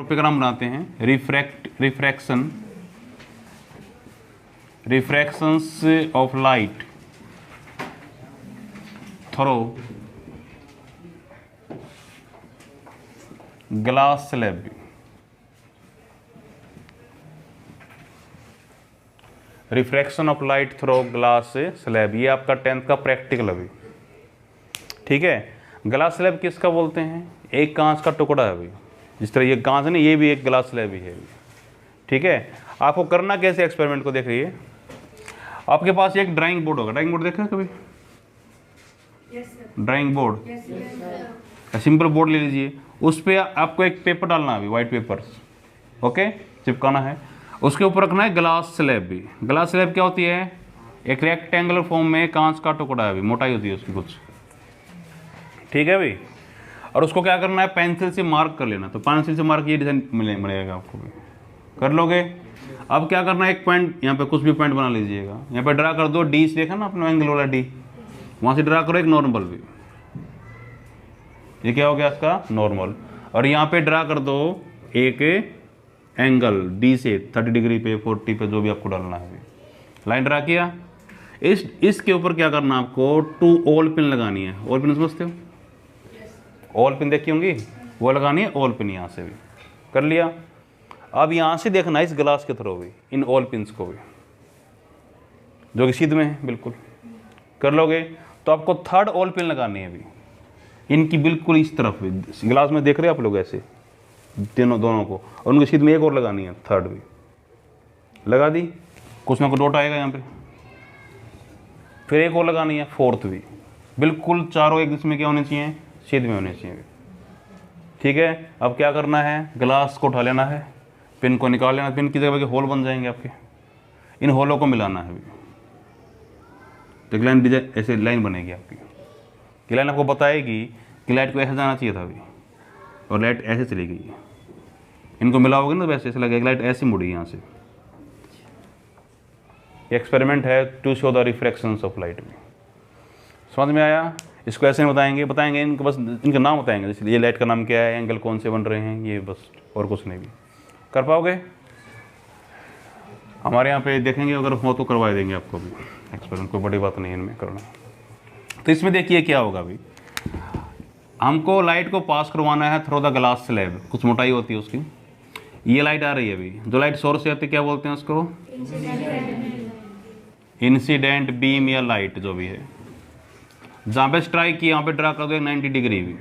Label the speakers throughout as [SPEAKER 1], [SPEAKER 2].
[SPEAKER 1] Topic का नाम बनाते हैं refractions of light through glass slab. Refraction of light through glass slab, ये आपका 10th का प्रैक्टिकल अभी, ठीक है। ग्लास स्लैब किसका बोलते हैं? एक कांच का टुकड़ा है अभी, जिस तरह ये कांच है ना, ये भी एक ग्लास स्लैब ही है, ठीक है। आपको करना कैसे एक्सपेरिमेंट को देख रही है, आपके पास एक ड्राइंग बोर्ड होगा, ड्राइंग बोर्ड देखा है कभी? ड्राइंग बोर्ड, सिंपल बोर्ड ले लीजिए, उस पर आपको एक पेपर डालना है अभी, वाइट पेपर, ओके, चिपकाना है। उसके ऊपर रखना है ग्लास स्लैब भी। ग्लास स्लैब क्या होती है? एक रेक्टेंगुलर फॉर्म में कांच का टुकड़ा है अभी, मोटाई होती है उसकी कुछ, ठीक है भाई। और उसको क्या करना है? पेंसिल से मार्क कर लेना। तो पेंसिल से मार्क ये डिजाइन मिलेगा आपको भी, कर लोगे। अब क्या करना है? एक पॉइंट यहाँ पे कुछ भी पॉइंट बना लीजिएगा, यहाँ पे ड्रा कर दो डी से, देखा ना अपना एंगल वाला डी, वहाँ से ड्रा करो एक नॉर्मल भी, ये क्या हो गया इसका? नॉर्मल। और यहाँ पे ड्रा कर दो एक एंगल डी से 30 डिग्री पे, 40 पे, जो भी आपको डालना है। लाइन ड्रा किया, इसके ऊपर क्या करना है आपको? 2 ऑल पिन लगानी है। ऑल पिन समझते हो? ऑल पिन देखी होंगी, वो लगानी है ऑल पिन, यहाँ से भी कर लिया। अब यहाँ से देखना है इस ग्लास के थ्रू भी, इन ऑल पिन्स को भी, जो कि सीध में है, बिल्कुल कर लोगे। तो आपको 3rd ऑल पिन लगानी है अभी, इनकी बिल्कुल इस तरफ भी, ग्लास में देख रहे हैं आप लोग ऐसे दोनों को, और उनके सीध में एक और लगानी है, 3rd भी लगा दी, कुछ ना कुछ डॉट आएगा यहाँ पे, फिर एक और लगानी है 4th भी, बिल्कुल चारों एक इसमें क्या होने चाहिए? सीध में होने चाहिए, ठीक है। अब क्या करना है? ग्लास को उठा लेना है, पिन को निकाल लेना, पिन की जगह के होल बन जाएंगे आपके, इन होलों को मिलाना है अभी, तो लाइन डिजाइन ऐसे लाइन बनेगी आपकी। ये लाइन आपको बताएगी कि लाइट को ऐसे जाना चाहिए था अभी, और लाइट ऐसे चली गई है। इनको मिलाओगे ना, वैसे ऐसे लगेगा लाइट ऐसी मुड़ी यहाँ से। एक्सपेरिमेंट है to show the refractions of light में। समझ में आया? इसको ऐसे बताएंगे इनको, बस इनका नाम बताएंगे, जैसे ये लाइट का नाम क्या है, एंगल कौन से बन रहे हैं, ये बस, और कुछ नहीं भी। कर पाओगे? हमारे यहाँ पे देखेंगे, अगर हो तो करवा देंगे आपको भी एक्सपेरिमेंट, कोई बड़ी बात नहीं है इनमें करना। तो इसमें देखिए क्या होगा अभी, हमको लाइट को पास करवाना है थ्रू द ग्लास स्लैब, कुछ मोटाई होती है उसकी। ये लाइट आ रही है अभी, जो लाइट सोर्स से आती है क्या बोलते हैं उसको? इंसिडेंट बीम या लाइट, जो भी है। जहाँ पे स्ट्राइक की, यहाँ पे ड्रा कर दो 90 डिग्री भी,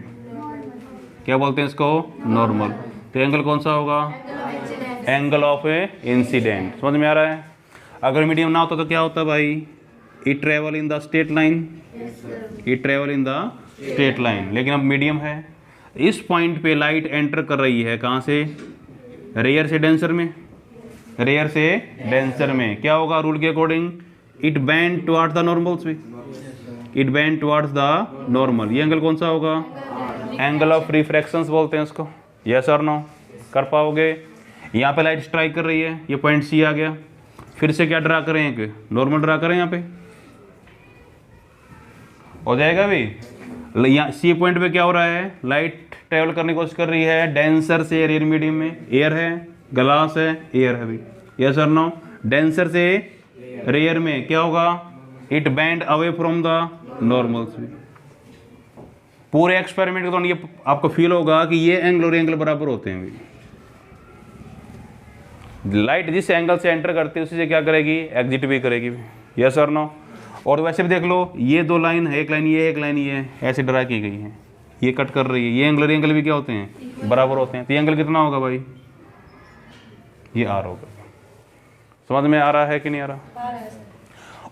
[SPEAKER 1] क्या बोलते हैं इसको? नॉर्मल। तो एंगल कौन सा होगा? Angle of incident. समझ में आ रहा है? अगर मीडियम ना होता तो क्या होता भाई? It travel in the straight line, it travel in the straight line. लेकिन अब मीडियम है, इस पॉइंट पे लाइट एंटर कर रही है, कहाँ से? रेयर से डेंसर में, रेयर से डेंसर में। क्या होगा रूल के according? It bend towards the normals भी, it bend towards the normal. ये एंगल कौन सा होगा? एंगल ऑफ रिफ्रैक्शंस बोलते हैं इसको। यस और नो? कर पाओगे? यहाँ पे लाइट स्ट्राइक कर रही है, ये पॉइंट सी आ गया, फिर से क्या ड्रा करें? एक नॉर्मल ड्रा करें, यहाँ पे हो जाएगा भी। यहाँ सी पॉइंट पे क्या हो रहा है? लाइट ट्रेवल करने की कोशिश कर रही है डेंसर से रेयर मीडियम में। एयर है, ग्लास है, एयर है भी। यस और नो? डेंसर से रेयर में क्या होगा? It bend away from the normals भी। पूरे एक्सपेरिमेंट के दौरान ये आपको फील होगा कि ये एंगल और एंगल बराबर होते हैं भी। लाइट जिस एंगल से एंटर करती है उसी से क्या करेगी? एग्जिट भी करेगी भी। यस और नो? और वैसे भी देख लो, ये 2 लाइन है, एक लाइन ये, एक लाइन ये, ऐसे ड्रा की गई है, ये कट कर रही है। ये एंगल और एंगल भी क्या होते हैं? बराबर होते हैं। तो ये एंगल कितना होगा भाई? ये आर होगा। समझ में आ रहा है कि नहीं आ रहा?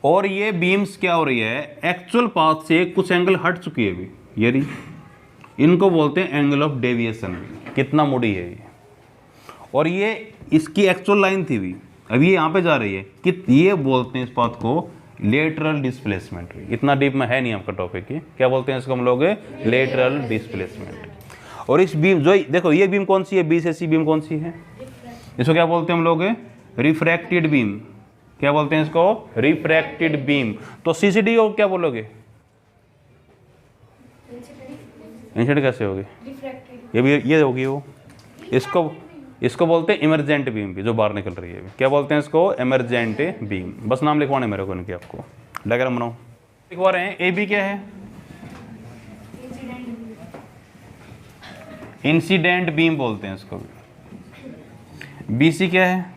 [SPEAKER 1] और ये बीम्स क्या हो रही है? एक्चुअल पाथ से कुछ एंगल हट चुकी है अभी, ये रही, इनको बोलते हैं एंगल ऑफ डेविएशन। कितना मुड़ी है ये, और ये इसकी एक्चुअल लाइन थी भी, अभी ये यहाँ पे जा रही है, कि ये बोलते हैं इस पाथ को लेटरल डिस्प्लेसमेंट। इतना डीप में है नहीं आपका टॉपिक, ये क्या बोलते हैं इसको हम लोग? Lateral displacement. और इस बीम जो देखो, ये बीम कौन सी है? बी से सी बीम कौन सी है? इसको क्या बोलते हैं हम लोग? Refracted beam. क्या बोलते हैं इसको? Refracted beam. तो सी से डी को क्या बोलोगे? इंसिडेंट कैसे होगी? ये भी ये होगी वो, इसको इसको बोलते हैं इमरजेंट बीम भी, जो बाहर निकल रही है। क्या बोलते हैं इसको? Emergent beam. बस नाम लिखवाने मेरे को इनके, आपको डायग्राम बनाओ लिखवा रहे हैं। ए बी क्या है? इंसिडेंट बीम बोलते हैं इसको। बी सी क्या है?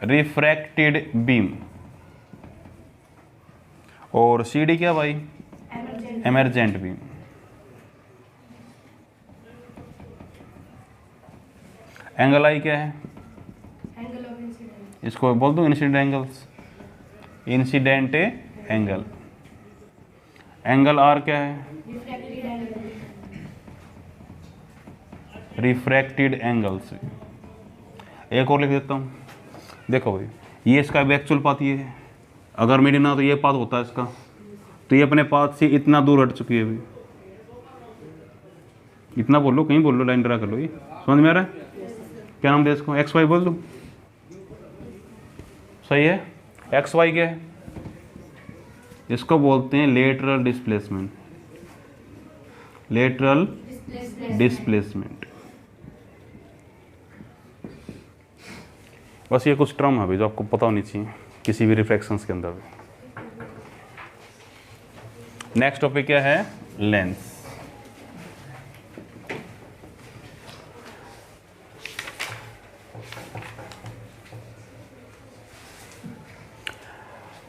[SPEAKER 1] Refracted beam. और सी डी क्या भाई? Emergent beam. एंगल आई क्या है? इसको बोल दो incident angles, incident angle. Angle R क्या है? Refracted angles. एक और लिख देता हूँ, देखो भाई, ये इसका एक्चुअल पाथ ये है। अगर मेरी ना तो ये पाथ होता है इसका, तो ये अपने पाथ से इतना दूर हट चुकी है अभी। इतना बोल लो, कहीं बोल लो, लाइन ड्रा कर लो। ये समझ में आ रहा है? क्या नाम दे इसको? एक्स वाई बोल दो, सही है। एक्स वाई क्या है? इसको बोलते हैं लेटरल डिस्प्लेसमेंट। Lateral displacement. बस ये कुछ टर्म है भाई जो आपको पता होनी चाहिए किसी भी रिफ्रैक्शंस के अंदर भी। नेक्स्ट टॉपिक क्या है? Lens.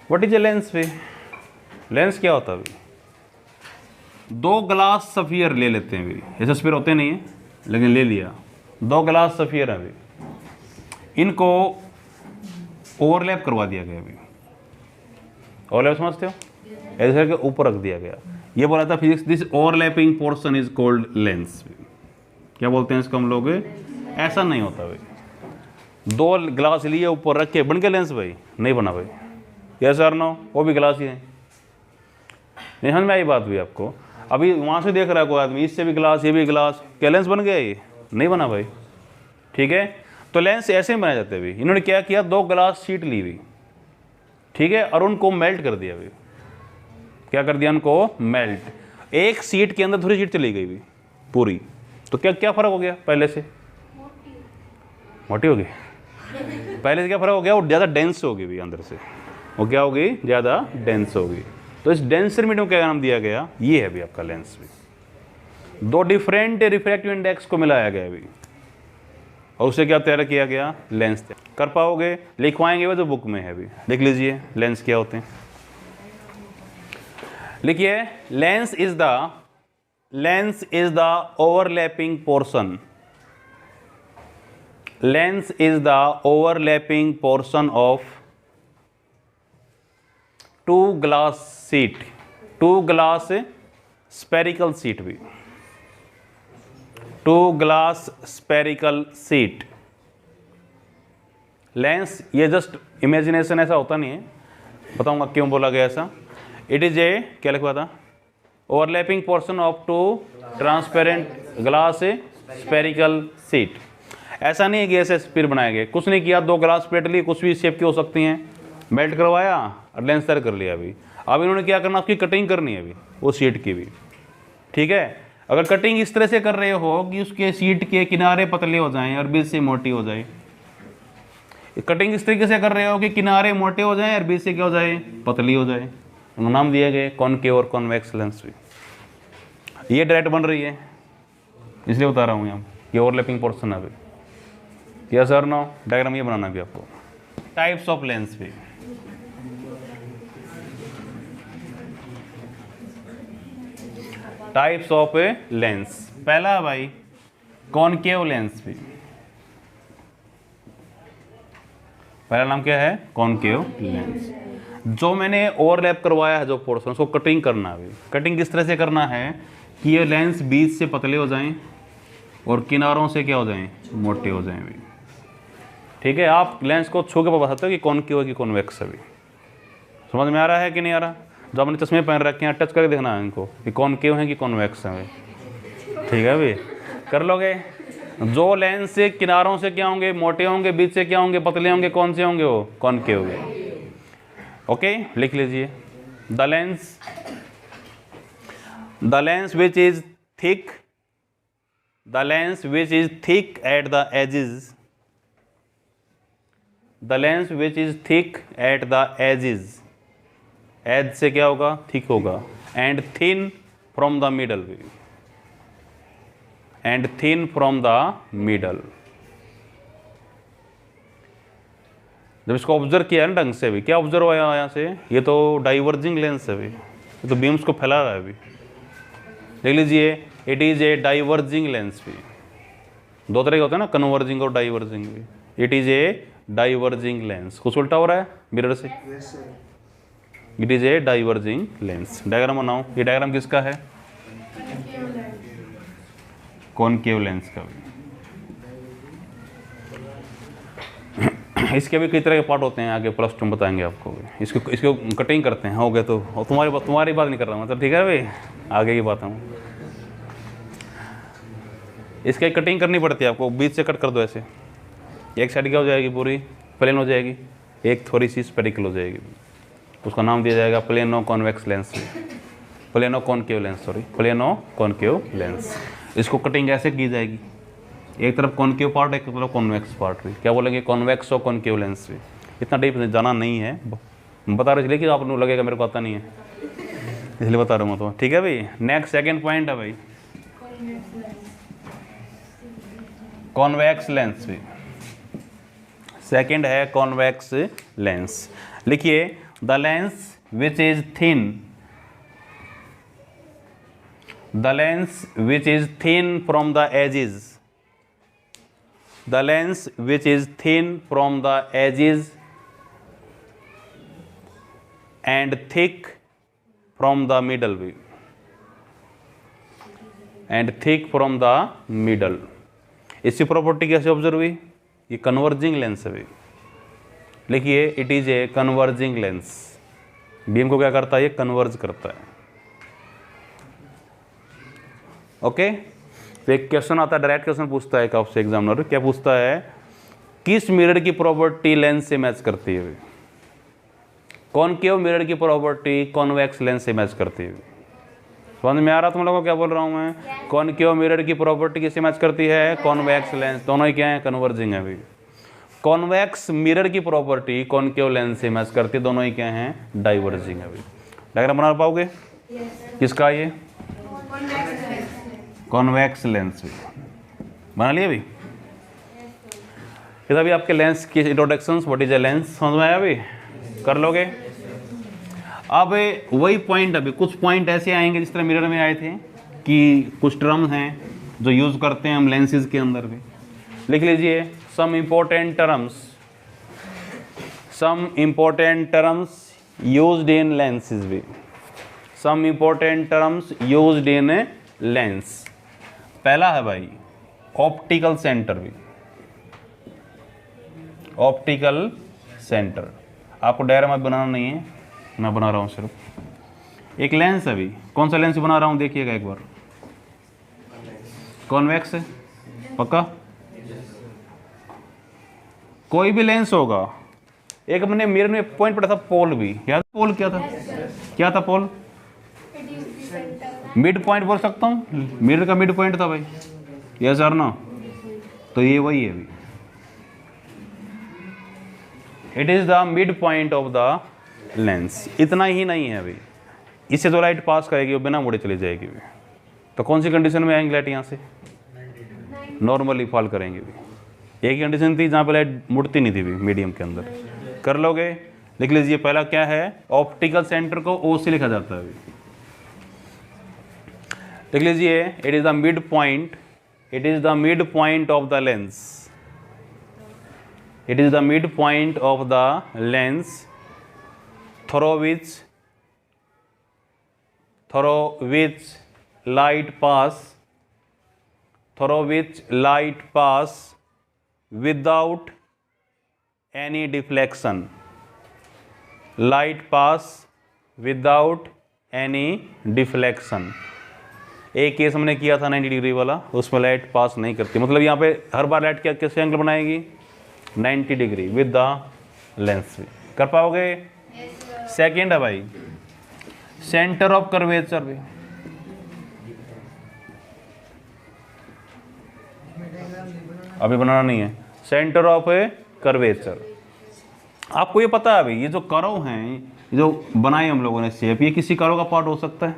[SPEAKER 1] What is a lens भाई? लेंस क्या होता है भाई? दो ग्लास सफियर ले लेते हैं भाई, ऐसे सफियर होते नहीं है लेकिन ले लिया। दो ग्लास सफियर है भाई, इनको ओवरलैप करवा दिया गया भाई। ओवरलैप समझते हो? ऐसे करके ऊपर रख दिया गया। ये बोला था physics, this overlapping portion is called lens. क्या बोलते हैं इसको हम लोग? ऐसा नहीं होता भाई। दो ग्लास लिए ऊपर रख के बन के लेंस भाई? नहीं बना भाई। यस और नो? वो भी ग्लास ही है। नहीं समझ में आई बात भी आपको? अभी वहाँ से देख रहा है कोई आदमी, इससे भी ग्लास, ये भी ग्लास, क्या लेंस बन गया? ये नहीं बना भाई। ठीक है, तो लेंस ऐसे ही बनाए जाते हैं भाई। इन्होंने क्या किया? दो ग्लास शीट ली हुई, ठीक है, और उनको मेल्ट कर दिया भाई। क्या कर दिया? उनको मेल्ट। एक सीट के अंदर दूसरी सीट चली गई भाई पूरी। तो क्या क्या फर्क हो गया पहले से? मोटी हो गई। पहले से क्या फर्क हो गया? वो ज़्यादा डेंस हो गई भाई अंदर से। वो क्या हो गई? ज़्यादा डेंस हो गई। तो इस डेंसर मीडियम को क्या नाम दिया गया? ये है भी आपका लेंस भी। दो डिफरेंट रिफ्रैक्टिव इंडेक्स को मिलाया गया भी, और उसे क्या तैयार किया गया? लेंस। कर पाओगे? लिखवाएंगे वो जो बुक में है भी, देख लीजिए लेंस क्या होते हैं। लिखिए, lens is the overlapping portion. Lens is the overlapping portion of two glass sheet, two glass spherical sheet भी, two glass spherical sheet. Lens, ये जस्ट इमेजिनेशन, ऐसा होता नहीं है, बताऊंगा क्यों बोला गया ऐसा। इट इज ए, क्या लिखवा था? Overlapping portion of two transparent glass spherical sheet. ऐसा नहीं है कि ऐसे स्पीर बनाए गए, कुछ नहीं किया, दो ग्लास प्लेट ली, कुछ भी शेप की हो सकती हैं, मेल्ट करवाया और लेंस तैयार कर लिया अभी। अब इन्होंने क्या करना? उसकी कटिंग करनी है अभी, वो सीट की भी। ठीक है, अगर कटिंग इस तरह से कर रहे हो कि उसके सीट के किनारे पतले हो जाएं और बीच से मोटी हो जाए, कटिंग इस तरीके से कर रहे हो कि किनारे मोटे हो जाएं और बीच से क्या हो जाए? पतली हो जाए, नाम दिए गए कॉनकेव और कॉन्वेक्स लेंस भी। ये डायरेक्ट बन रही है इसलिए बता रहा हूँ यहाँ, ये ओवरलैपिंग पोर्शन है अभी। यस और नो? डायग्राम ये बनाना भी आपको। टाइप्स ऑफ लेंस भी। टाइप्स ऑफ लेंस, पहला भाई कॉनकेव लेंस भी। पहला नाम क्या है? Concave lens. जो मैंने ओवरलैप करवाया है जो पोर्शन, उसको कटिंग करना है। कटिंग किस तरह से करना है कि ये लेंस बीच से पतले हो जाएं और किनारों से क्या हो जाएं? मोटे हो जाएं भी। ठीक है, आप लेंस को छू के बता सकते हो कि कॉनकेव है कि कॉन्वेक्स है भी। समझ में आ रहा है कि नहीं आ रहा? जो आपने चश्मे पहन रखे हैं, टच करके देखना है इनको कि कॉनकेव है कि कॉन्वेक्स है। ठीक है भाई, कर लोगे? जो लेंस से किनारों से क्या होंगे? मोटे होंगे, बीच से क्या होंगे? पतले होंगे। कौन से होंगे? वो कॉनकेव होंगे। ओके, लिख लीजिए। The lens which is thick the lens which is thick at the edges, the lens which is thick at the edges, edge से क्या होगा, थिक होगा, and thin from the middle भी, and thin from the middle. जब इसको observe किया है ना ढंग से भी, क्या ऑब्जर्व हुआ यहाँ से, ये तो डाइवर्जिंग लेंस है भी, ये तो बीम्स को फैला रहा है अभी। देख लीजिए, it is a diverging lens भी, दो तरह के होते हैं ना, कन्वर्जिंग और डाइवर्जिंग भी। It is a diverging lens, कुछ उल्टा हो रहा है मिरर से, it is a diverging lens. Diagram बनाओ, ये डायग्राम किसका है, कॉनकेव लेंस का भी। इसके भी कई तरह के पार्ट होते हैं, आगे प्लस 2 बताएंगे आपको भी। इसको कटिंग करते हैं, हो गए तो, और तुम्हारी बात नहीं कर रहा मतलब, ठीक है भाई, आगे की बात हूँ। इसकी कटिंग करनी पड़ती है आपको, बीच से कट कर दो ऐसे, एक साइड क्या हो जाएगी, पूरी प्लेन हो जाएगी, एक थोड़ी सी स्पेरिकल हो जाएगी, उसका नाम दिया जाएगा plano convex lens, plano concave lens, sorry plano concave lens. इसको कटिंग ऐसे की जाएगी, एक तरफ कॉनकेव पार्ट, एक तरफ कॉन्वेक्स पार्ट भी, क्या बोलेंगे, कॉन्वेक्स और कॉनकेव लेंस भी। इतना डीप जाना नहीं है, बता रहे इसलिए कि आपको लगेगा मेरे को आता नहीं है, इसलिए बता रहा हूँ तो, ठीक है भाई। नेक्स्ट सेकंड पॉइंट है भाई, कॉन्वेक्स लेंस भी, सेकंड है कॉन्वेक्स लेंस। लिखिए, the lens which is thin, the lens which is thin from the edges, the lens which is thin from the edges and thick from the middle भी, and thick from the middle। इसकी property कैसे observe हुई, ये converging lens है भी। लिखिए, it is a converging lens, beam को क्या करता है, ये कन्वर्ज करता है। ओके, तो एक क्वेश्चन आता है, डायरेक्ट क्वेश्चन पूछता है आपसे एग्जामिनर, क्या पूछता है, किस मिरर की प्रॉपर्टी लेंस से मैच करती है, कॉनकेव मिरर की प्रॉपर्टी कॉन्वेक्स लेंस से मैच करती है। समझ में आ रहा तुम लोगों को क्या बोल रहा हूँ मैं, कॉनकेव मिरर की प्रॉपर्टी किससे मैच करती है, कॉन्वेक्स लेंस, दोनों ही क्या है, कन्वर्जिंग है अभी। कॉन्वेक्स मिरर की प्रॉपर्टी कॉनकेव लेंस से मैच करती है, दोनों ही क्या हैं, डाइवर्जिंग है अभी। डायग्राम बना पाओगे, किसका, ये कॉन्वेक्स लेंस बना लिया अभी। ये अभी आपके लेंस की introduction, what is a lens, समझ में आया अभी, कर लोगे। अब वही पॉइंट, अभी कुछ पॉइंट ऐसे आएंगे जिस तरह मिरर में आए थे, कि कुछ टर्म्स हैं जो यूज़ करते हैं हम लेंसेज के अंदर भी। लिख लीजिए, some important terms used in lenses भी, some important terms used in lens. पहला है भाई ऑप्टिकल सेंटर भी, ऑप्टिकल सेंटर। आपको डायग्राम बनाना नहीं है, मैं बना रहा हूँ सिर्फ। एक लेंस है अभी, कौन सा लेंस बना रहा हूँ देखिएगा एक बार, कॉन्वेक्स है पक्का, कोई भी लेंस होगा। एक मैंने मिरर में पॉइंट पढ़ा था, पोल भी याद, पोल क्या था, क्या था पोल, मिड पॉइंट बोल सकता हूँ, मिरर का मिड पॉइंट था भाई, यस और नो, तो ये वही है अभी, it is the mid point of the lens. इतना ही नहीं है अभी, इससे जो लाइट पास करेगी वो बिना मुड़े चली जाएगी भी, तो कौन सी कंडीशन में आएंगे लाइट, यहाँ से नॉर्मली फॉल करेंगे भी। एक कंडीशन थी जहाँ पे लाइट मुड़ती नहीं थी भी, मीडियम के अंदर, कर लोगे। लिख लीजिए, पहला क्या है, ऑप्टिकल सेंटर को ओ से लिखा जाता है अभी, लिख लीजिए, it is the mid point, it is the mid point of the lens, it is the mid point of the lens through which light pass without any deflection, light pass without any deflection। एक case हमने किया था 90 degree वाला, उसमें light pass नहीं करती, मतलब यहाँ पे हर बार लाइट क्या कैसे एंगल बनाएगी, 90 डिग्री विद द लेंस। कर पाओगे। सेकेंड है भाई सेंटर ऑफ कर्वेचर भी, अभी बनाना नहीं है। सेंटर ऑफ ए कर्वेचर, आपको ये पता है अभी ये जो कर्व हैं जो बनाए हम लोगों ने शेप, ये किसी कर्व का पार्ट हो सकता है।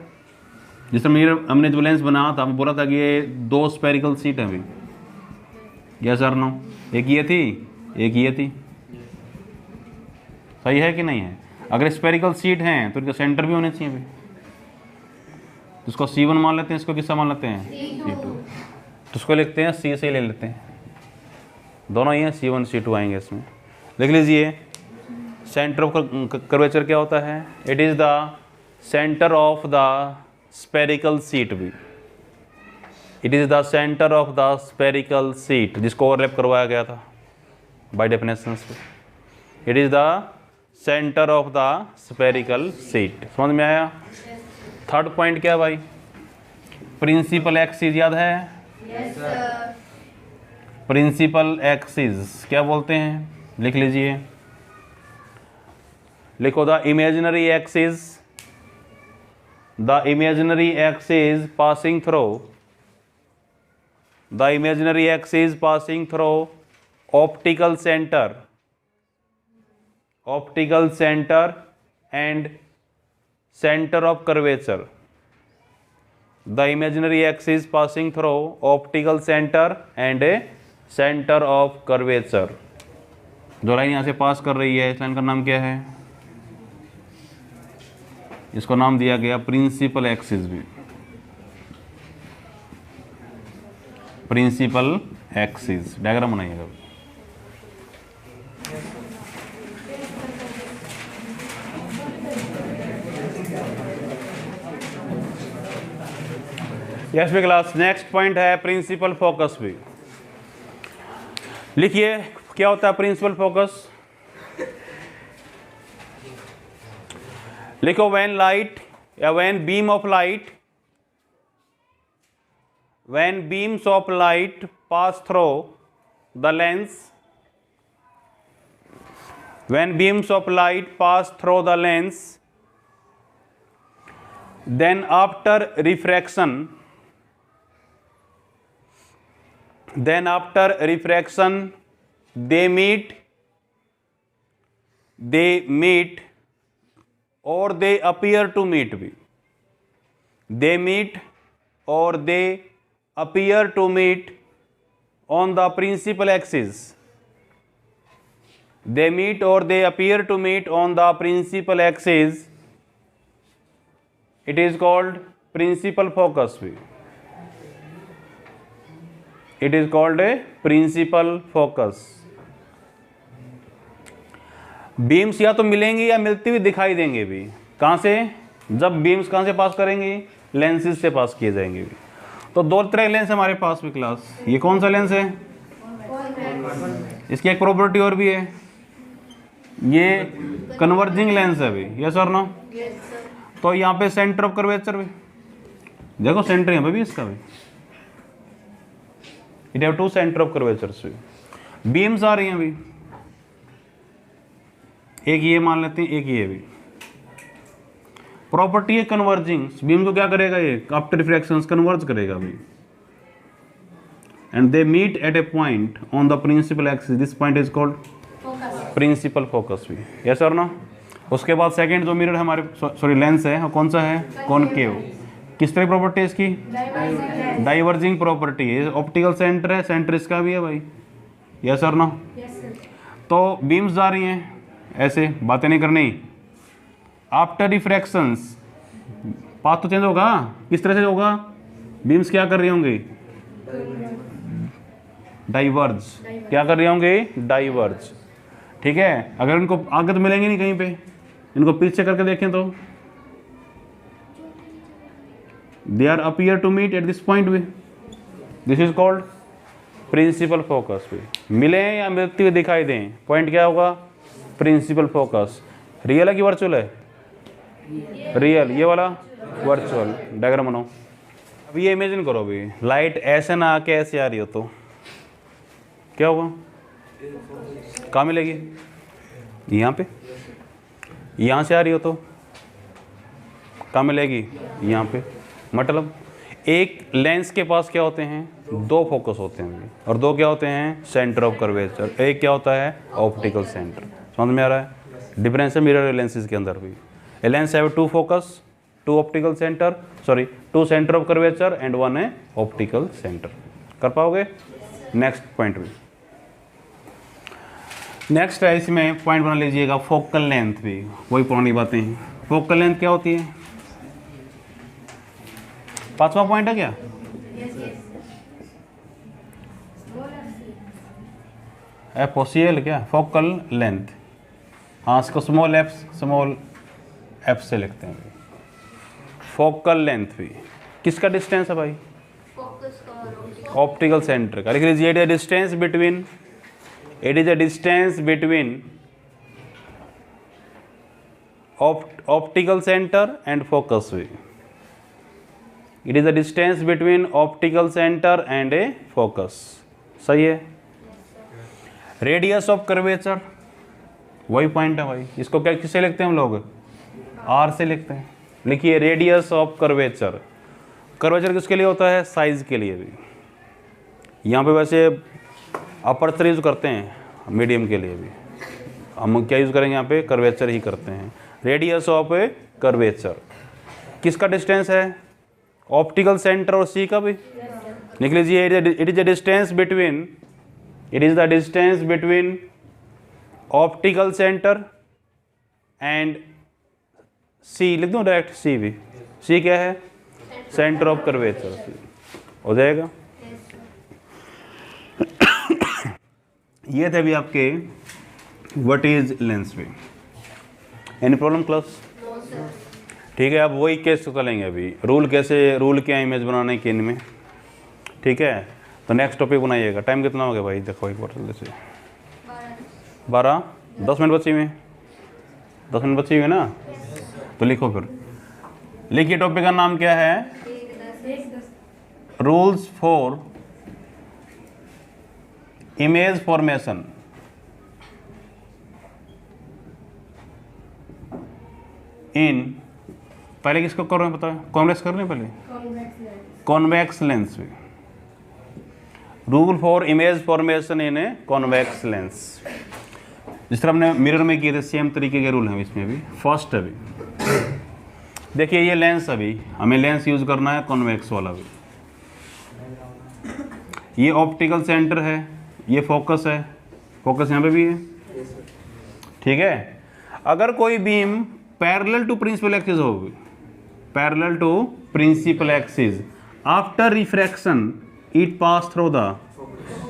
[SPEAKER 1] जैसे हमने जो लेंस बनाया था, हमें बोला था कि ये 2 स्पेरिकल शीट है अभी, यस और नो, एक ये थी एक ये थी, सही है कि नहीं है। अगर स्पेरिकल शीट हैं तो इनका सेंटर भी होने चाहिए अभी। इसको C1 मान लेते हैं, इसको किसका मान लेते हैं C2, तो उसको लिखते हैं C से ले लेते हैं, दोनों ही हैं C1 C2 आएंगे इसमें। लिख लीजिए सेंटर ऑफ कर्वेचर क्या होता है, it is the centre of the spherical sheet भी, it is the centre of the spherical sheet जिसको ओवरलैप करवाया गया था बाय डेफिनेशन पे। It is the centre of the spherical sheet, समझ में आया। थर्ड पॉइंट क्या भाई, प्रिंसिपल एक्सिस याद है?
[SPEAKER 2] Yes sir.
[SPEAKER 1] प्रिंसिपल एक्सिस क्या बोलते हैं, लिख लीजिए, लिखो the imaginary axis, the imaginary axis passing through, the imaginary axis passing through optical centre, optical centre and centre of curvature, the imaginary axis passing through optical centre and A centre of curvature. जो line यहाँ से पास कर रही है इस line का नाम क्या है, इसको नाम दिया गया प्रिंसिपल एक्सिस भी, प्रिंसिपल एक्सिस। डायग्राम बनाइएगा। यस भी क्लास, नेक्स्ट पॉइंट है प्रिंसिपल फोकस भी। लिखिए क्या होता है प्रिंसिपल फोकस, लिखो व्हेन लाइट या when beam of light, when beams of light pass through the lens, when beams of light pass through the lens, then after refraction, then after refraction they meet or they appear to meet भी, they meet or they appear to meet on the principal axis, they meet or they appear to meet on the principal axis, it is called principal focus भी, it is called a principal focus। Beams या तो मिलेंगी या मिलती हुई दिखाई देंगे भी, कहाँ से, जब बीम्स कहाँ से पास करेंगी, लेंसेज से पास किए जाएंगे भी। तो 2 तरह के लेंस हमारे पास भी क्लास, ये कौन सा लेंस है, इसकी एक प्रॉपर्टी और भी है, ये कन्वर्जिंग लेंस है भी, यस और नो। तो यहाँ पे सेंटर ऑफ कर्वेचर भी देखो, सेंटर यहाँ पे भी इसका भी, it have 2 centre of curvatures भी। बीम्स आ रही हैं अभी, एक ये मान लेते हैं, एक ये भी। प्रॉपर्टी है कन्वर्जिंग, बीम को क्या करेगा ये, आफ्टर रिफ्रैक्शंस कन्वर्ज करेगा अभी, and they meet at a point on the principal axis, this point is called principal focus भी, यस और नो। उसके बाद सेकंड जो मिरर हमारे सॉरी लेंस है वो कौन सा है, कॉनकेव। किस तरह प्रॉपर्टी है इसकी, डाइवर्जिंग प्रॉपर्टी है, ऑप्टिकल सेंटर है, सेंटर इसका भी है भाई, यस और नो। तो बीम्स जा रही हैं ऐसे, बातें नहीं करनी। आफ्टर रिफ्रैक्शंस पाथ तो चेंज होगा, किस तरह से होगा, बीम्स क्या कर रही होंगी, डाइवर्ज, क्या कर रही होंगी, डाइवर्ज, ठीक है। अगर इनको आगे तो मिलेंगे नहीं कहीं पे, इनको पीछे करके देखें तो they are appear to meet at this point भी, this is called principal focus भी। मिले या मिलती हुई दिखाई दें, पॉइंट क्या होगा, प्रिंसिपल फोकस। रियल है कि वर्चुअल है, रियल, ये वाला वर्चुअल। डायग्राम बनाओ। अब ये इमेजिन करो अभी लाइट ऐसे ना आके ऐसे आ रही हो तो क्या होगा, कहाँ मिलेगी, यहाँ पे, यहाँ से आ रही हो तो कहाँ मिलेगी, यहाँ पे। मतलब एक लेंस के पास क्या होते हैं, दो फोकस होते हैं, और दो क्या होते हैं, सेंटर ऑफ कर्वेचर। एक क्या होता है, ऑप्टिकल सेंटर। समझ में आ रहा है? डिफरेंस है मिरर लेंसेज के अंदर भी। A lens have two focus, two optical centre, sorry two centre of curvature and one है ऑप्टिकल सेंटर। कर पाओगे? नेक्स्ट पॉइंट भी नेक्स्ट है, इसमें पॉइंट बना लीजिएगा फोकल लेंथ भी, वही पुरानी बातें हैं। फोकल लेंथ क्या होती है? पांचवा पॉइंट है क्या? एफओसीएल क्या? Focal length. हाँ, इसको स्मॉल एफ से लिखते हैं। फोकल लेंथ भी किसका डिस्टेंस है भाई? ऑप्टिकल सेंटर का। लिख लीजिए, it is distance between, it is a distance between optical centre and focus भी। It is the distance between optical centre and a focus. सही है। रेडियस ऑफ कर्वेचर, वही पॉइंट है भाई। इसको क्या किससे लिखते हैं हम लोग? आर से लिखते हैं। लिखिए रेडियस ऑफ कर्वेचर। कर्वेचर किसके लिए होता है? साइज के लिए भी। यहाँ पे वैसे अपर्चर यूज करते हैं, मीडियम के लिए भी हम क्या यूज करेंगे? यहाँ पे कर्वेचर ही करते हैं। रेडियस ऑफ ए कर्वेचर किसका डिस्टेंस है? ऑप्टिकल सेंटर और सी का भी। लिख लीजिए, it is the distance between, it is the distance between optical centre and C. लिख दूँ डायरेक्ट? सी भी। सी क्या है? Centre of curvature. हो जाएगा। ये थे अभी आपके व्हाट इज लेंस भी। Any problem class? ठीक है। अब वही केस चलेंगे अभी, रूल कैसे, रूल क्या इमेज बनाने के इनमें। ठीक है, तो नेक्स्ट टॉपिक बनाइएगा। टाइम कितना हो गया भाई? देखो एक बार जल्दी से। 12, 10 मिनट बची हुए, 10 मिनट बची हुई ना? तो लिखो फिर। लिखिए, टॉपिक का नाम क्या है? रूल्स फॉर इमेज फॉर्मेशन इन, पहले किसको कर रहे हैं पता है? कॉन्वेक्स कर रहे हैं पहले, कॉन्वेक्स लेंस भी। Rule for image formation in a convex lens. जिस तरह हमने मिरर में किए थे, सेम तरीके के रूल हैं इसमें भी। फर्स्ट अभी देखिए, ये लेंस, अभी हमें लेंस यूज करना है कॉन्वेक्स वाला भी। ये ऑप्टिकल सेंटर है, ये फोकस है, फोकस यहाँ पे भी है। ठीक है। अगर कोई beam parallel to principal axis होगी, parallel to principal axis, after refraction it pass through the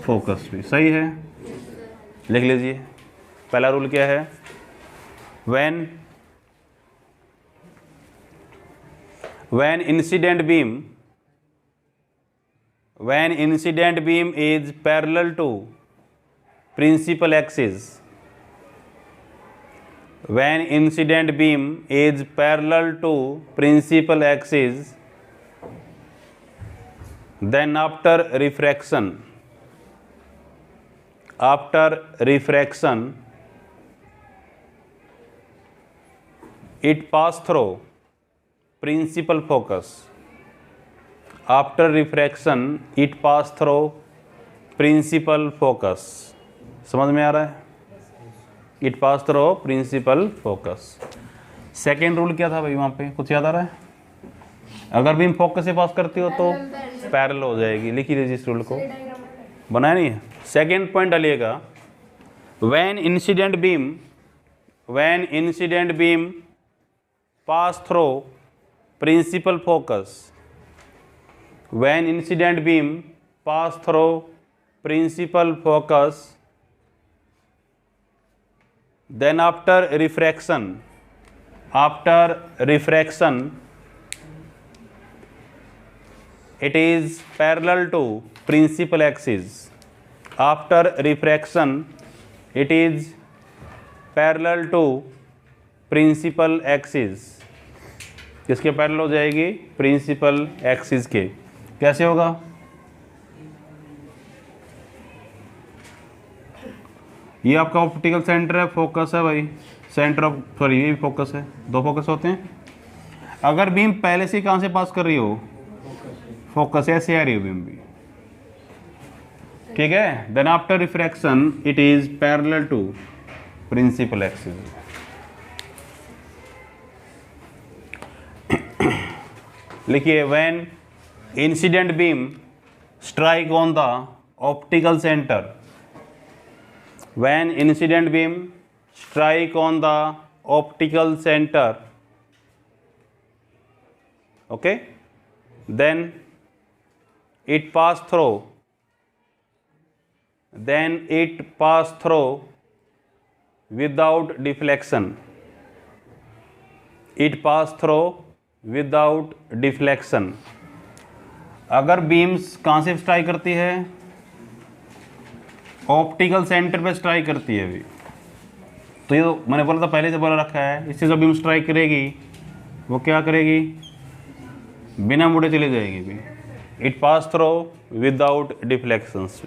[SPEAKER 1] focus भी। सही है। लिख लीजिए, पहला रूल क्या है? when incident beam is parallel to principal axis, when incident beam is parallel to principal axis, then after refraction it pass through principal focus. After refraction it pass through principal focus. समझ में आ रहा है? It pass through principal focus. Second rule क्या था भाई वहाँ पे? कुछ याद आ रहा है? अगर बीम फोकस से पास करती हो तो पैरेलल हो जाएगी। लिख लीजिए इस रूल को, बनाया नहीं है? सेकेंड पॉइंट डालिएगा, when incident beam pass through principal focus, when incident beam pass through principal focus, then after refraction it is parallel to principal axis. After refraction it is parallel to principal axis. किसके parallel हो जाएगी? Principal axis के। कैसे होगा? ये आपका optical centre है, focus है भाई, सेंटर ऑफ, सॉरी ये भी फोकस है, दो फोकस होते हैं। अगर बीम पहले से कहाँ से पास कर रही हो? फोकस ऐसे आ रही है बीम भी, ठीक है। Then after refraction it is parallel to principal axis. लिखिए when incident beam strike on the optical centre, when incident beam strike on the optical center, okay, then it pass through without deflection, it pass through without deflection। अगर beams कहाँ से strike करती है, optical centre पे strike करती है अभी, तो ये तो मैंने बोला था, पहले से बोला रखा है, इससे जो बीम स्ट्राइक करेगी वो क्या करेगी, बिना मुड़े चली जाएगी भी। It pass through without deflections.